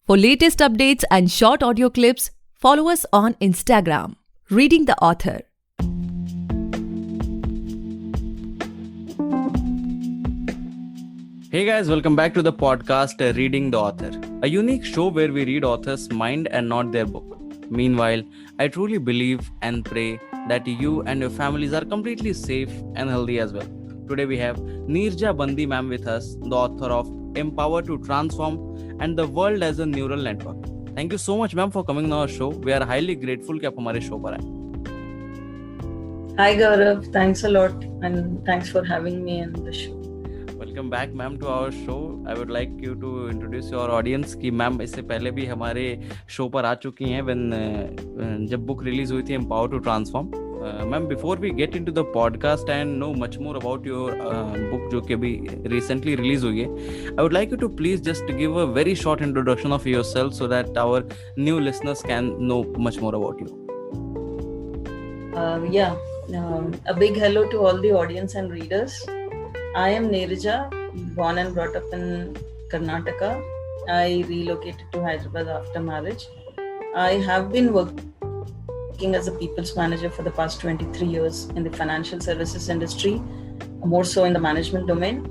For latest updates and short audio clips, follow us on Instagram, Reading the Author. Hey guys, welcome back to the podcast Reading the Author, a unique show where we read authors' mind and not their book. Meanwhile, I truly believe and pray that you and your families are completely safe and healthy as well. Today we have Neerja Bandi ma'am with us, the author of Empower to Transform and the World as a Neural Network. Thank you so much ma'am for coming on our show. We are highly grateful कि आप हमारे show पर आए. Hi Gaurav, thanks a lot and thanks for having me in the show. Welcome back ma'am to our show. I would like you to introduce your audience कि ma'am इससे पहले भी हमारे शो पर आ चुकी हैं जब बुक रिलीज हुई थी empower to transform. Ma'am, before we get into the podcast and know much more about your book जो कि अभी रिसेंटली रिलीज हुई है, I would like you to please just give a very short introduction of yourself so that our new listeners can know much more about you. A big hello to all the audience and readers. I am Neerja, born and brought up in Karnataka. I relocated to Hyderabad after marriage. I have been working as a people's manager for the past 23 years in the financial services industry, more so in the management domain.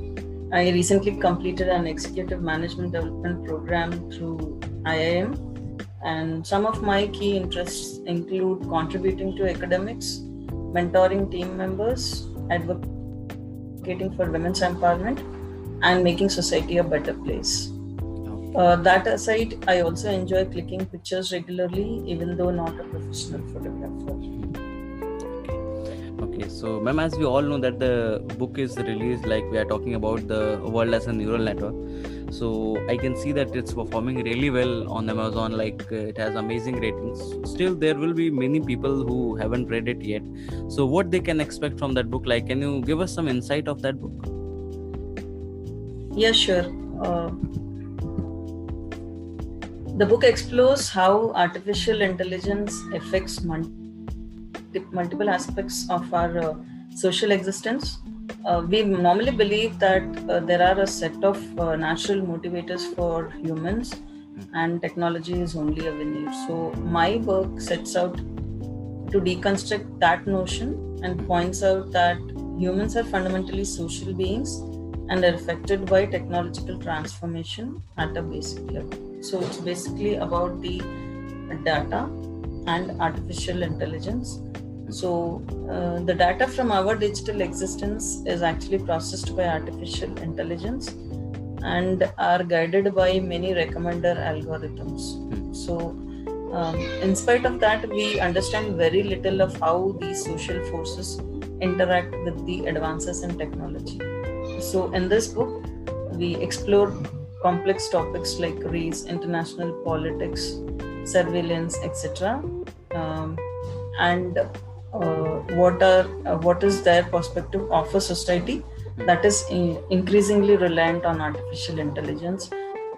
I recently completed an executive management development program through IIM, and some of my key interests include contributing to academics, mentoring team members, advocating for women's empowerment, and making society a better place. That aside, I also enjoy clicking pictures regularly, even though not a professional photographer. Okay, so ma'am, as we all know that the book is released, like we are talking about the world as a neural network. So I can see that it's performing really well on Amazon, like it has amazing ratings. Still, there will be many people who haven't read it yet. So what they can expect from that book? Like, can you give us some insight of that book? Yeah, sure. The book explores how artificial intelligence affects multiple aspects of our social existence. We normally believe that there are a set of natural motivators for humans, and technology is only a veneer. So my work sets out to deconstruct that notion and points out that humans are fundamentally social beings and are affected by technological transformation at a basic level. So it's basically about the data and artificial intelligence. So the data from our digital existence is actually processed by artificial intelligence and are guided by many recommender algorithms. So in spite of that, we understand very little of how these social forces interact with the advances in technology. So in this book, we explore complex topics like race, international politics, surveillance, etc. And what is their perspective of a society that is increasingly reliant on artificial intelligence.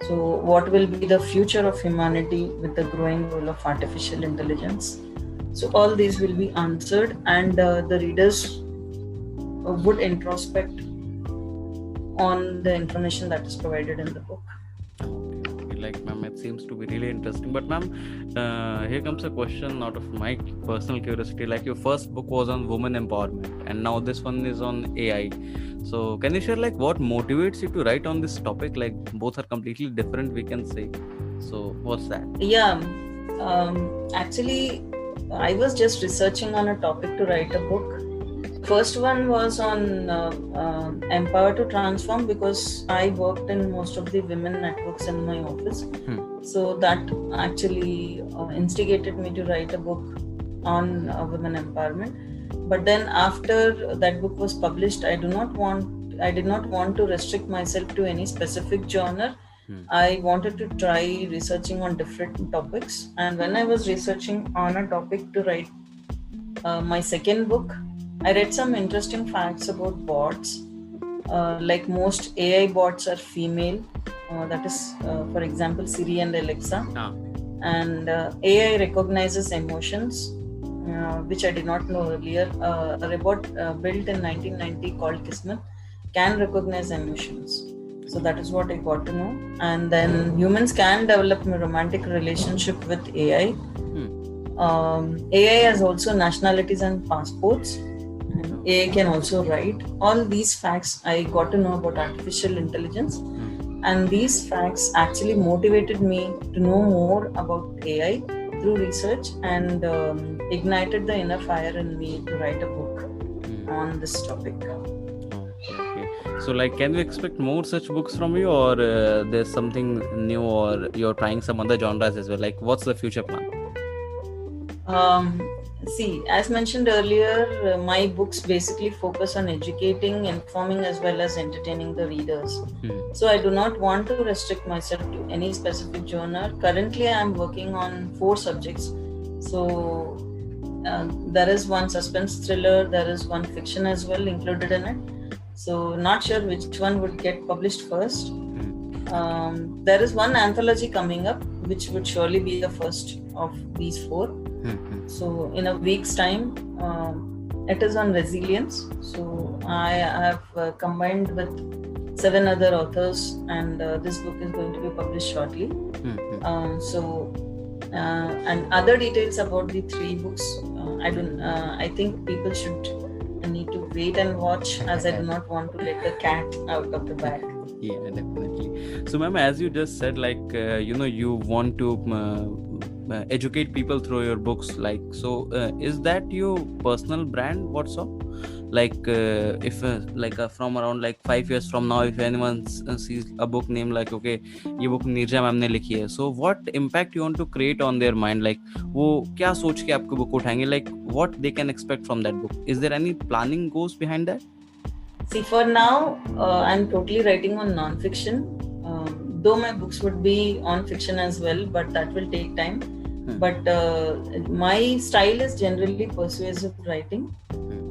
So what will be the future of humanity with the growing role of artificial intelligence? So all these will be answered, and the readers would introspect on the information that is provided in the book. Like ma'am, it seems to be really interesting. But ma'am, here comes a question out of my personal curiosity. Like, your first book was on women empowerment, and now this one is on AI. So can you share like what motivates you to write on this topic? Like, both are completely different, we can say. So what's that? Actually, I was just researching on a topic to write a book. First one was on Empower to Transform, because I worked in most of the women networks in my office. So that actually instigated me to write a book on women empowerment. But then after that book was published, I did not want to restrict myself to any specific genre. I wanted to try researching on different topics. And when I was researching on a topic to write my second book, I read some interesting facts about bots. Like, most AI bots are female. That is, for example, Siri and Alexa. And AI recognizes emotions, which I did not know earlier. A robot built in 1990 called Kismet can recognize emotions. So that is what I got to know. And then humans can develop a romantic relationship with AI. AI has also nationalities and passports. And AI can also write. All these facts I got to know about artificial intelligence. And these facts actually motivated me to know more about AI through research and ignited the inner fire in me to write a book on this topic. Okay. So, like, can we expect more such books from you, or there's something new, or you're trying some other genres as well? Like, what's the future plan? See, as mentioned earlier, my books basically focus on educating, informing, as well as entertaining the readers. So I do not want to restrict myself to any specific genre. Currently, I am working on 4 subjects. So there is one suspense thriller, there is one fiction as well included in it. So not sure which one would get published first. There is one anthology coming up, which would surely be the first of these 4. So in a week's time, it is on resilience. So I have combined with 7 other authors, and this book is going to be published shortly. And other details about the 3 books, I think people should need to wait and watch, as I do not want to let the cat out of the bag. Yeah, definitely. So, ma'am, as you just said, like, you want to educate people through your books, like, so is that your personal brand? What's up? Like, if from around like 5 years from now, if anyone sees a book named like, okay, ये book Neerja ma'am ने लिखी है, so what impact you want to create on their mind? Like, वो क्या सोच के आपको book उठाएंगे? Like, what they can expect from that book? Is there any planning goes behind that? See, for now, I'm totally writing on non-fiction. Though my books would be on fiction as well, but that will take time. But my style is generally persuasive writing.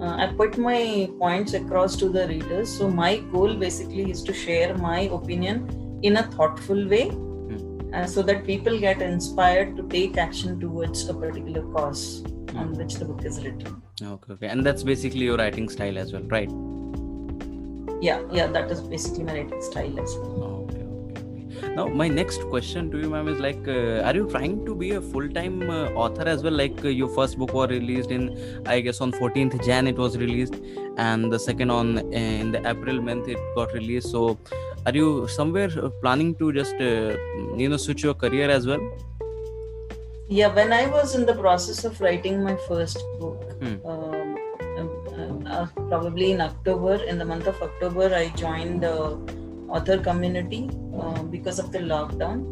I put my points across to the readers. So my goal basically is to share my opinion in a thoughtful way, so that people get inspired to take action towards a particular cause on which the book is written. Okay. And that's basically your writing style as well, right? Yeah, that is basically my writing style as well. Okay. Now, my next question to you, ma'am, is like, are you trying to be a full-time author as well? Like, your first book was released in, I guess, on 14th Jan it was released, and the second in the April month it got released. So, are you somewhere planning to just switch your career as well? Yeah, when I was in the process of writing my first book, probably in the month of October, I joined the author community because of the lockdown,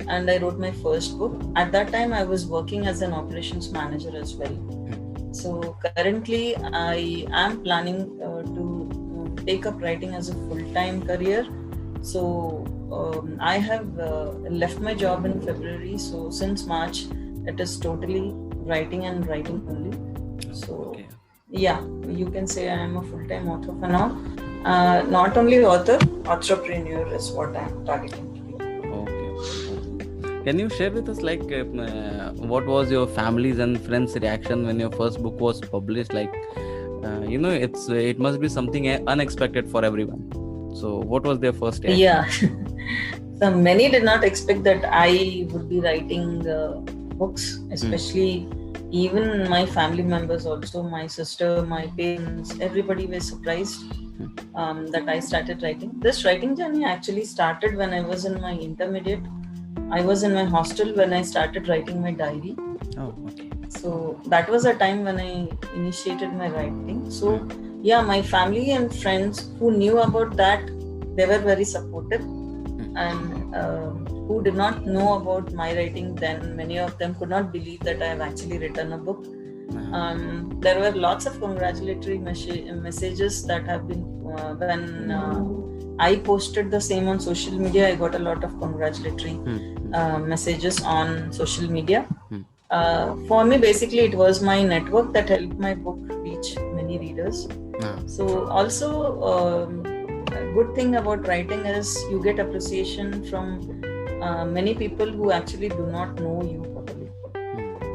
and I wrote my first book. At that time, I was working as an operations manager as well. So currently, I am planning to take up writing as a full-time career. So I have left my job in February. So since March, it is totally writing only. So yeah, you can say I am a full-time author for now. Not only author, entrepreneur is what I am targeting to be. Okay. Can you share with us, like, what was your family's and friends' reaction when your first book was published? Like, it must be something unexpected for everyone. So, what was their first reaction? Yeah. So many did not expect that I would be writing books, especially even my family members also, my sister, my parents, everybody was surprised that I started writing. This writing journey actually started when I was in my intermediate. I was in my hostel when I started writing my diary. Oh, okay. So that was a time when I initiated my writing. So yeah, my family and friends who knew about that, they were very supportive. And who did not know about my writing then, many of them could not believe that I have actually written a book. There were lots of congratulatory messages that have been when I posted the same on social media. I got a lot of congratulatory messages on social media. For me, basically, it was my network that helped my book reach many readers. So also, a good thing about writing is you get appreciation from many people who actually do not know you properly.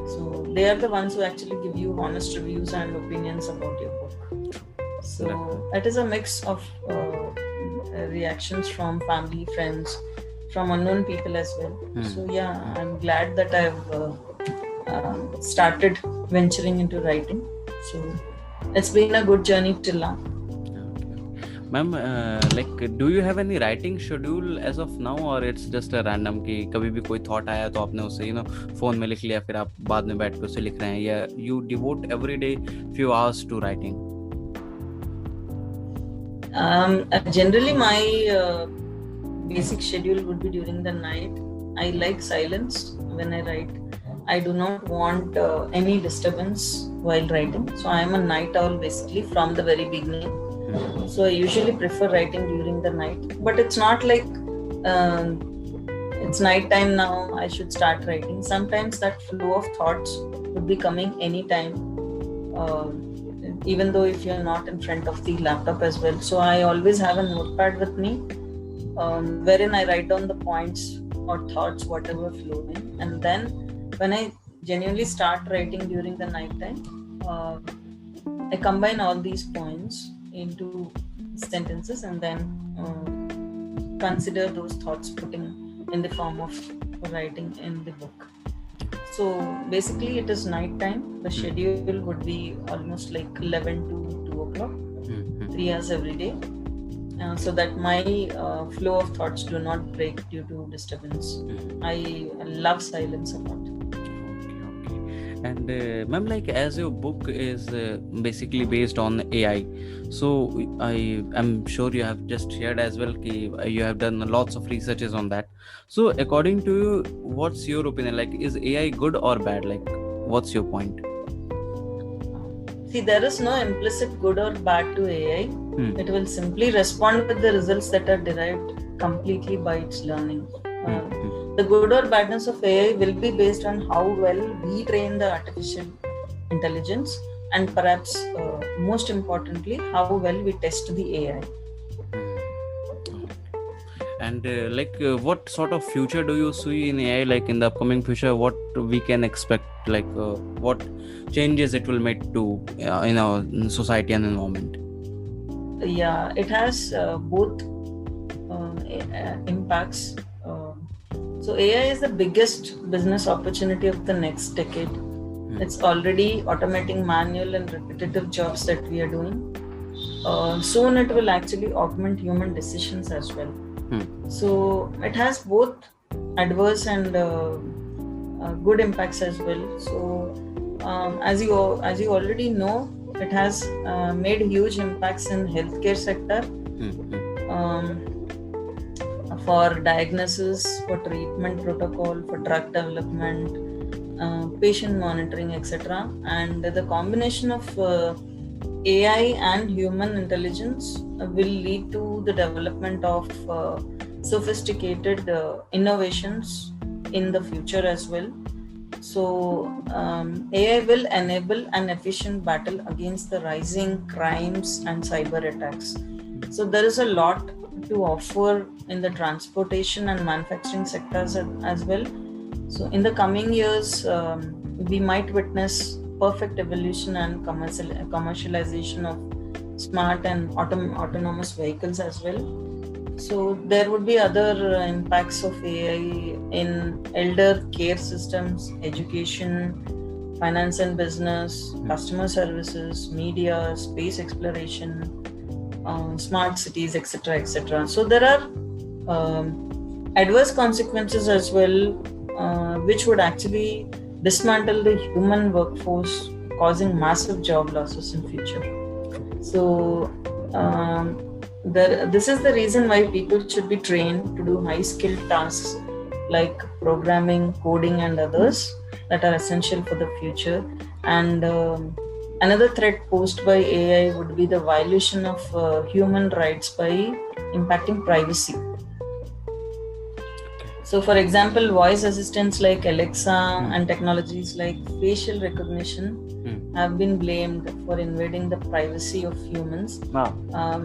So they are the ones who actually give you honest reviews and opinions about your book. So that is a mix of reactions from family, friends, from unknown people as well. So yeah, I'm glad that I've started venturing into writing. So it's been a good journey till now. Ma'am do you have any writing schedule as of now, or it's just a random कि कभी भी कोई thought आया तो आपने उसे phone में लिख लिया, फिर आप बाद में बैठ के उसे लिख रहे हैं, या you devote every day few hours to writing? Generally my basic schedule would be during the night. I like silence when I write. I do not want any disturbance while writing. So I am a night owl basically from the very beginning. So I usually prefer writing during the night. But it's not like it's night time now, I should start writing. Sometimes that flow of thoughts would be coming anytime, even though if you're not in front of the laptop as well. So I always have a notepad with me, wherein I write down the points or thoughts, whatever flow in. And then when I genuinely start writing during the night time, I combine all these points into sentences and then consider those thoughts putting in the form of writing in the book. So basically it is night time. The schedule would be almost like 11 to 2 o'clock, 3 hours every day, so that my flow of thoughts do not break due to disturbance. I love silence a lot. And ma'am, as your book is basically based on AI, so I am sure you have just shared as well you have done lots of researches on that. So according to you, what's your opinion? Is AI good or bad? What's your point? See, there is no implicit good or bad to AI. It will simply respond with the results that are derived completely by its learning. The good or badness of AI will be based on how well we train the artificial intelligence, and perhaps most importantly, how well we test the AI. And what sort of future do you see in AI? In the upcoming future, what we can expect? What changes it will make to in our society and environment? Yeah, it has both impacts. So AI is the biggest business opportunity of the next decade. It's already automating manual and repetitive jobs that we are doing. Soon it will actually augment human decisions as well. So it has both adverse and good impacts as well. So as you already know, it has made huge impacts in healthcare sector. For diagnosis, for treatment protocol, for drug development, patient monitoring, etc. And the combination of AI and human intelligence will lead to the development of sophisticated innovations in the future as well. So AI will enable an efficient battle against the rising crimes and cyber attacks. So there is a lot to offer in the transportation and manufacturing sectors as well. So in the coming years, we might witness perfect evolution and commercialization of smart and autonomous vehicles as well. So there would be other impacts of AI in elder care systems, education, finance and business, customer services, media, space exploration, smart cities, etc., etc. So there are adverse consequences as well, which would actually dismantle the human workforce, causing massive job losses in future. So this is the reason why people should be trained to do high-skilled tasks like programming, coding, and others that are essential for the future. And another threat posed by AI would be the violation of human rights by impacting privacy. So, for example, voice assistants like Alexa and technologies like facial recognition have been blamed for invading the privacy of humans.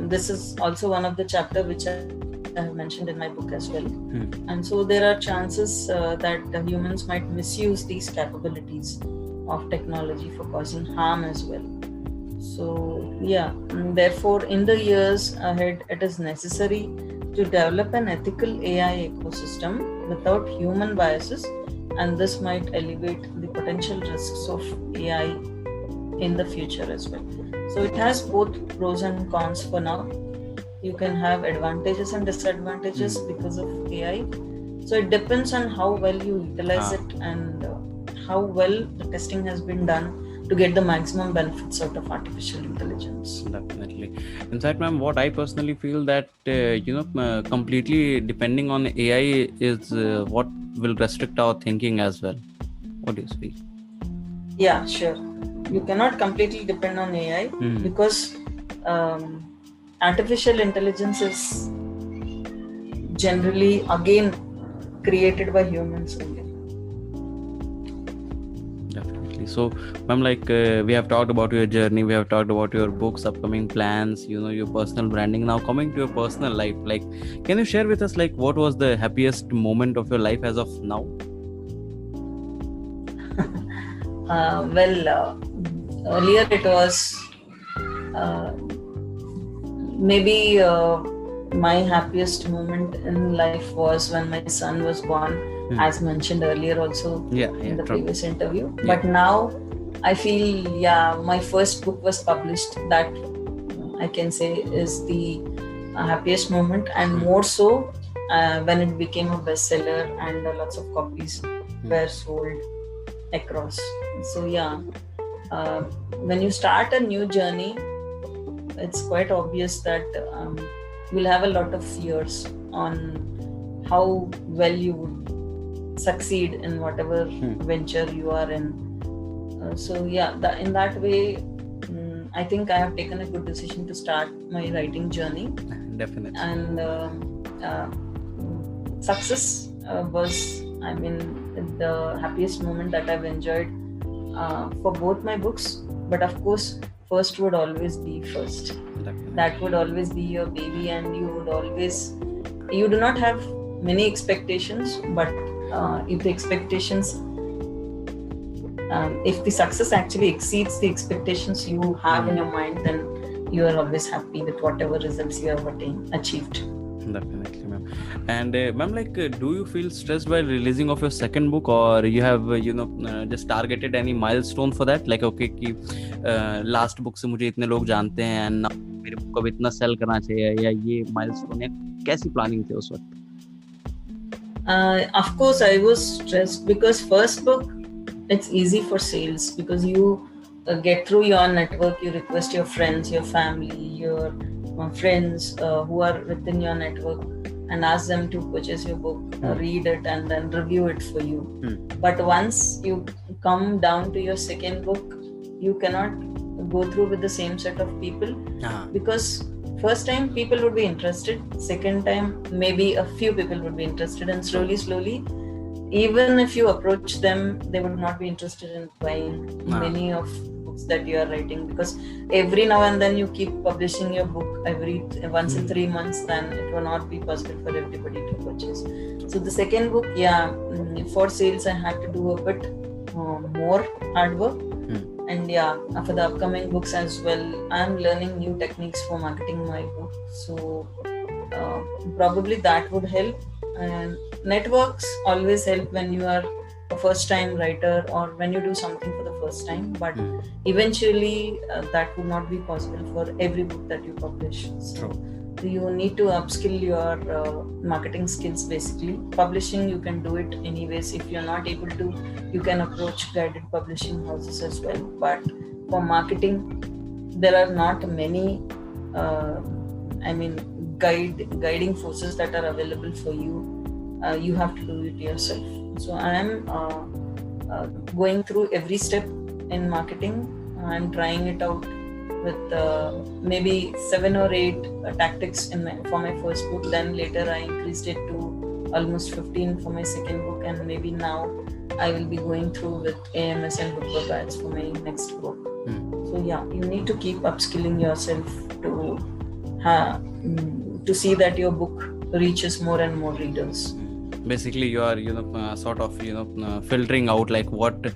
This is also one of the chapters which I have mentioned in my book as well. And so there are chances that humans might misuse these capabilities of technology for causing harm as well. So yeah, therefore in the years ahead, it is necessary to develop an ethical AI ecosystem without human biases, and this might elevate the potential risks of AI in the future as well. So it has both pros and cons for now. You can have advantages and disadvantages because of AI. So it depends on how well you utilize it and how well the testing has been done to get the maximum benefits out of artificial intelligence. Definitely. In fact, ma'am, what I personally feel that completely depending on AI is what will restrict our thinking as well. What do you speak? Yeah, sure. You cannot completely depend on AI because artificial intelligence is generally again created by humans only. Definitely. So, ma'am, we have talked about your journey, we have talked about your books, upcoming plans, your personal branding. Now, coming to your personal life, can you share with us, what was the happiest moment of your life as of now? Earlier it was maybe my happiest moment in life was when my son was born, as mentioned earlier also in the previous interview. Yeah. But now I feel, my first book was published. That I can say is the happiest moment, and more so when it became a bestseller and lots of copies were sold across. So when you start a new journey, it's quite obvious that you'll have a lot of fears on how well you would succeed in whatever venture you are in. In that way, I think I have taken a good decision to start my writing journey. Definitely. And success was, the happiest moment that I've enjoyed for both my books. But of course, first would always be first. Definitely. That would always be your baby, and you do not have many expectations, but if the expectations, if the success actually exceeds the expectations you have in your mind, then you are always happy with whatever results you have achieved. Definitely, ma'am. And ma'am, do you feel stressed while releasing of your second book, or you have just targeted any milestone for that, okay कि last book से मुझे इतने लोग जानते हैं and now मेरे book को इतना sell करना चाहिए, या ये milestone, या कैसी planning थी उस वक्त? Of course I was stressed because first book, it's easy for sales because you get through your network, you request your friends, your family, your friends who are within your network and ask them to purchase your book, read it and then review it for you. But once you come down to your second book, you cannot go through with the same set of people because first time people would be interested, second time maybe a few people would be interested, and slowly even if you approach them, they would not be interested in buying many of books that you are writing, because every now and then you keep publishing your book once in 3 months, then it will not be possible for everybody to purchase. So the second book, for sales I had to do a bit more hard work. And for the upcoming books as well, I'm learning new techniques for marketing my book. So probably that would help. And networks always help when you are a first time writer or when you do something for the first time, but eventually that would not be possible for every book that you publish. So you need to upskill your marketing skills basically. Publishing, you can do it anyways. If you're not able to, you can approach guided publishing houses as well. But for marketing, there are not many guiding forces that are available for you. You have to do it yourself. So I am going through every step in marketing. I'm trying it out with maybe 7 or 8 tactics for my first book. Then later I increased it to almost 15 for my second book, and maybe now I will be going through with AMS and book ads for my next book. So you need to keep upskilling yourself to see that your book reaches more and more readers. Basically you are sort of filtering out like what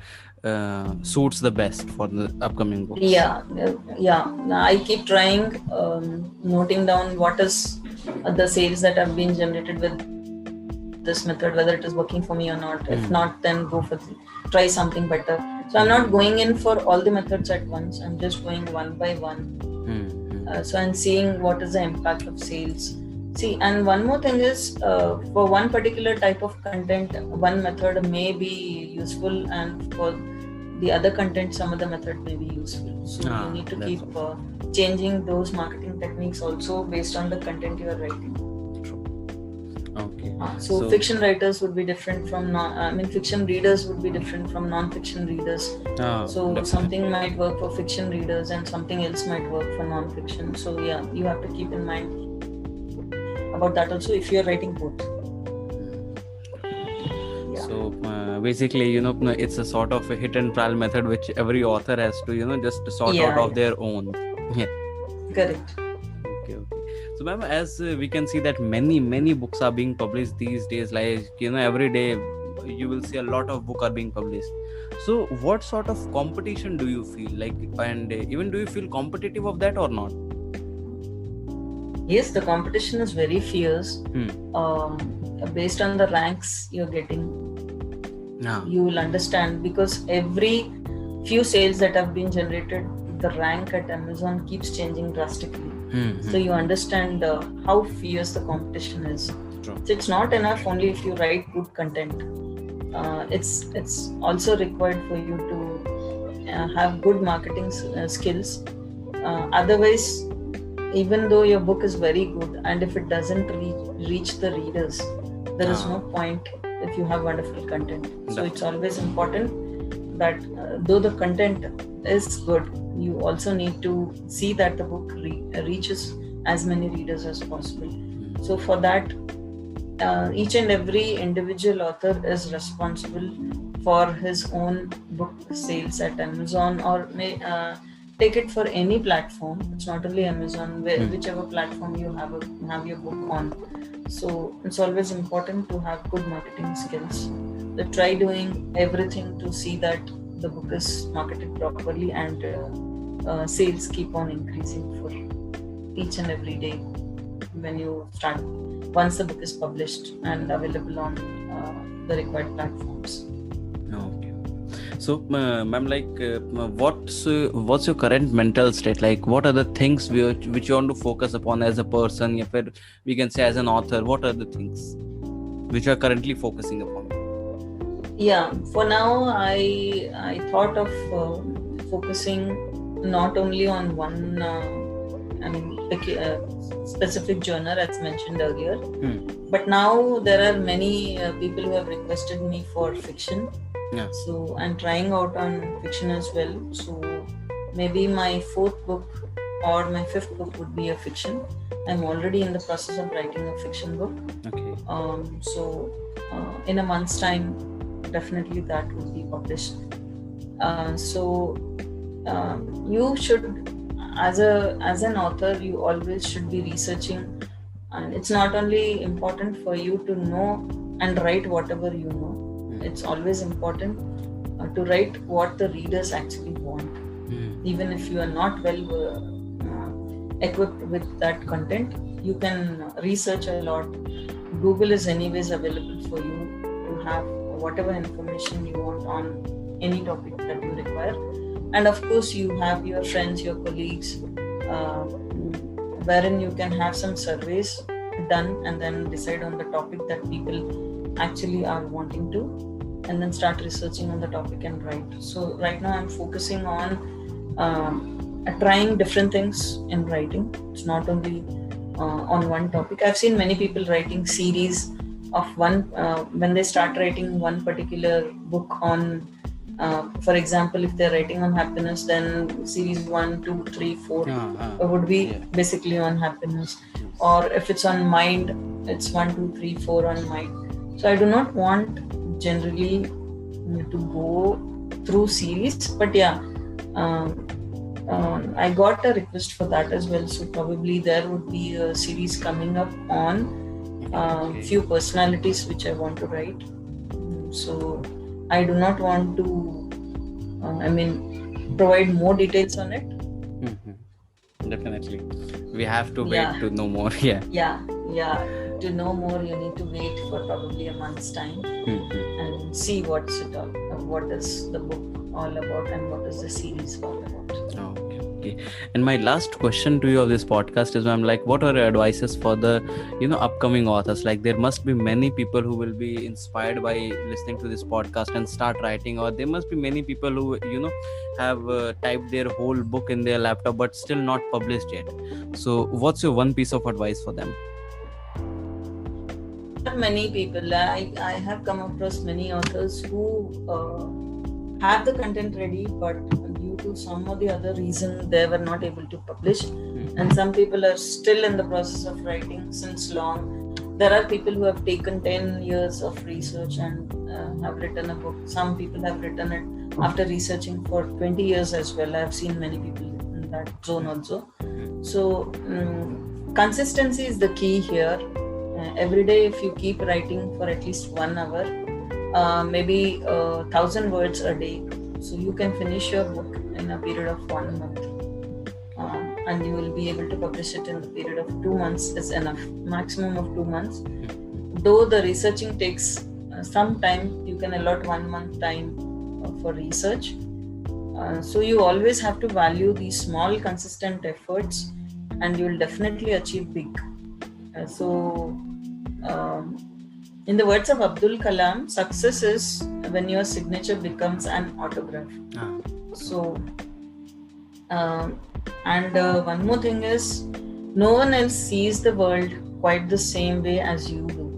suits the best for the upcoming books. Yeah, I keep trying, noting down what is the sales that have been generated with this method, whether it is working for me or not. If not, then try something better. So I'm not going in for all the methods at once. I'm just going one by one. So I'm seeing what is the impact of sales. See, and one more thing is, for one particular type of content, one method may be useful, and for the other content, some other method may be useful. So you need to keep changing those marketing techniques also based on the content you are writing. Okay. So fiction writers would be different from fiction readers would be different from non-fiction readers. So definitely. Something might work for fiction readers and something else might work for non-fiction. So yeah, you have to keep in mind about that also if you are writing both. So basically, it's a sort of a hit and trial method which every author has to, just sort out of their own. Yeah. Correct. Okay. So ma'am, as we can see that many books are being published these days, like, every day you will see a lot of books are being published. So what sort of competition do you feel like, and even do you feel competitive of that or not? Yes, the competition is very fierce. Based on the ranks you're getting, you will understand, because every few sales that have been generated, the rank at Amazon keeps changing drastically. So you understand how fierce the competition is. True. So it's not enough only if you write good content. It's also required for you to have good marketing skills. Otherwise, even though your book is very good, and if it doesn't reach the readers, there is no point if you have wonderful content. So it's always important that though the content is good, you also need to see that the book reaches as many readers as possible. So for that, each and every individual author is responsible for his own book sales at Amazon, or may take it for any platform. It's not only Amazon, whichever platform you have your book on. So it's always important to have good marketing skills. So try doing everything to see that the book is marketed properly, and sales keep on increasing for each and every day when you start, once the book is published and available on the required platforms. Okay. So ma'am, like what's your current mental state? Like, what are the things which you want to focus upon as a person, or we can say as an author? What are the things which you are currently focusing upon? Yeah, for now I thought of focusing not only on one specific genre as mentioned earlier, but now there are many people who have requested me for fiction. So I'm trying out on fiction as well. So maybe my fourth book or my fifth book would be a fiction. I'm already in the process of writing a fiction book. Okay. So in a month's time, definitely that will be published. You should, as an author, you always should be researching, and it's not only important for you to know and write whatever you know. It's always important to write what the readers actually want. Even if you are not well equipped with that content, you can research a lot. Google is anyways available for you to have whatever information you want on any topic that you require. And of course, you have your friends, your colleagues, wherein you can have some surveys done and then decide on the topic that people actually are wanting to, and then start researching on the topic and write. So right now I'm focusing on trying different things in writing. It's not only on one topic. I've seen many people writing series of one, when they start writing one particular book on, for example, if they're writing on happiness, then series 1, 2, 3, 4 would be basically on happiness. Or if it's on mind, it's 1, 2, 3, 4 on mind. So I do not want generally to go through series, but I got a request for that as well. So probably there would be a series coming up on few personalities which I want to write. So I do not want to provide more details on it. Definitely we have to wait to know more. Yeah, to know more you need to wait for probably a month's time and see what is the book all about and what is the series all about. Okay. And my last question to you of this podcast is, ma'am, like, what are your advices for the upcoming authors? Like, there must be many people who will be inspired by listening to this podcast and start writing, or there must be many people who have typed their whole book in their laptop but still not published yet. So what's your one piece of advice for them? Many people, I have come across many authors who have the content ready, but due to some or the other reason they were not able to publish. And some people are still in the process of writing since long. There are people who have taken 10 years of research and have written a book. Some people have written it after researching for 20 years as well. I have seen many people in that zone also. So consistency is the key here. Every day, if you keep writing for at least 1 hour, maybe 1,000 words a day, so you can finish your book in a period of 1 month, and you will be able to publish it in the period of 2 months is enough, maximum of 2 months. Though the researching takes some time, you can allot 1 month time for research. So you always have to value these small consistent efforts and you will definitely achieve big. In the words of Abdul Kalam, success is when your signature becomes an autograph. So, one more thing is, no one else sees the world quite the same way as you do.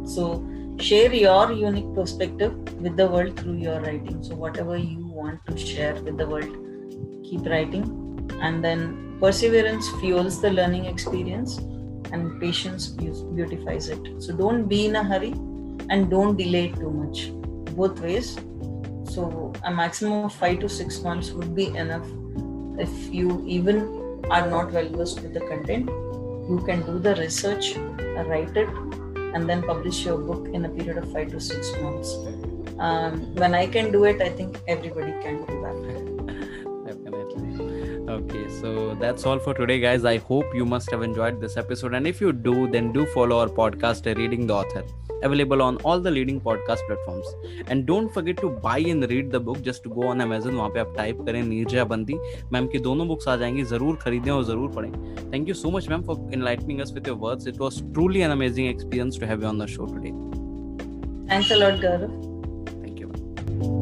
So, share your unique perspective with the world through your writing. So, whatever you want to share with the world, keep writing. And then perseverance fuels the learning experience, and patience beautifies it. So don't be in a hurry and don't delay it too much. Both ways. So a maximum of 5 to 6 months would be enough. If you even are not well versed with the content, you can do the research, write it, and then publish your book in a period of 5 to 6 months. When I can do it, I think everybody can do that. Okay, so that's all for today, guys. I hope you must have enjoyed this episode, and if you do, then do follow our podcast, Reading the Author, available on all the leading podcast platforms. And don't forget to buy and read the book. Just to go on Amazon, वहाँ पे आप type करें नीरजा बंदी, ma'am की दोनों books आ जाएंगी. जरूर खरीदें और जरूर पढ़ें. Thank you so much, ma'am, for enlightening us with your words. It was truly an amazing experience to have you on the show today. Thanks a lot, Gaurav. Thank you, ma'am.